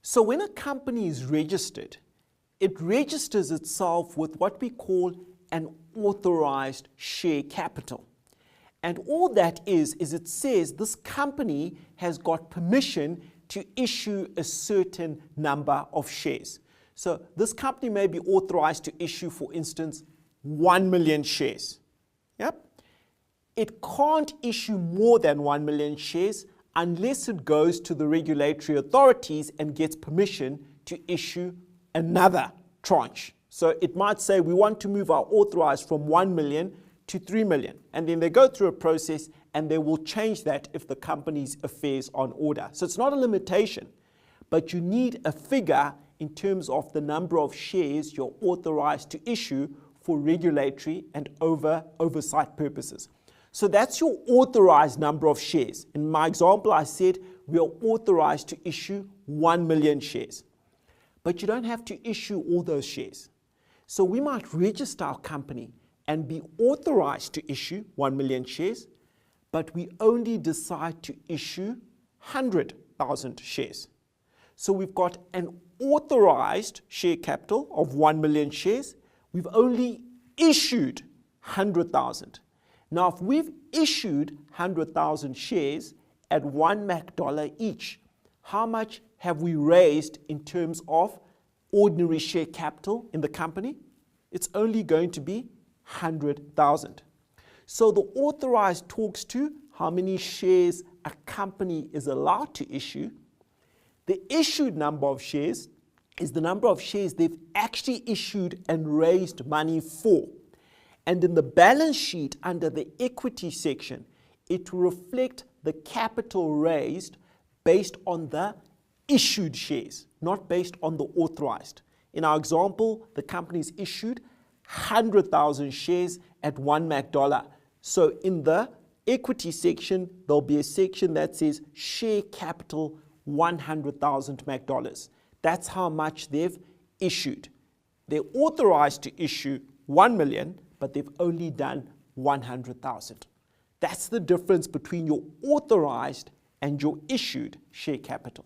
So when a company is registered, it registers itself with what we call an authorized share capital. And all that is it says this company has got permission to issue a certain number of shares. So this company may be authorized to issue, for instance, 1 million shares. Yep. It can't issue more than 1 million shares unless it goes to the regulatory authorities and gets permission to issue another tranche. So it might say we want to move our authorized from 1 million to 3 million. And then they go through a process and they will change that if the company's affairs are in order. So it's not a limitation, but you need a figure in terms of the number of shares you're authorized to issue for regulatory and oversight purposes. So that's your authorized number of shares. In my example, I said we are authorized to issue 1 million shares. But you don't have to issue all those shares. So we might register our company and be authorized to issue 1 million shares, but we only decide to issue 100,000 shares. So we've got an authorized share capital of 1 million shares. We've only issued 100,000. Now, if we've issued 100,000 shares at $1 MAC each, how much have we raised in terms of ordinary share capital in the company? It's only going to be 100,000. So the authorized talks to how many shares a company is allowed to issue. The issued number of shares is the number of shares they've actually issued and raised money for. And in the balance sheet under the equity section, it will reflect the capital raised based on the issued shares, not based on the authorized. In our example, the company's issued 100,000 shares at $1 MAC. So in the equity section, there'll be a section that says share capital 100,000 MAC. That's how much they've issued. They're authorized to issue 1 million, but they've only done 100,000. That's the difference between your authorized and your issued share capital.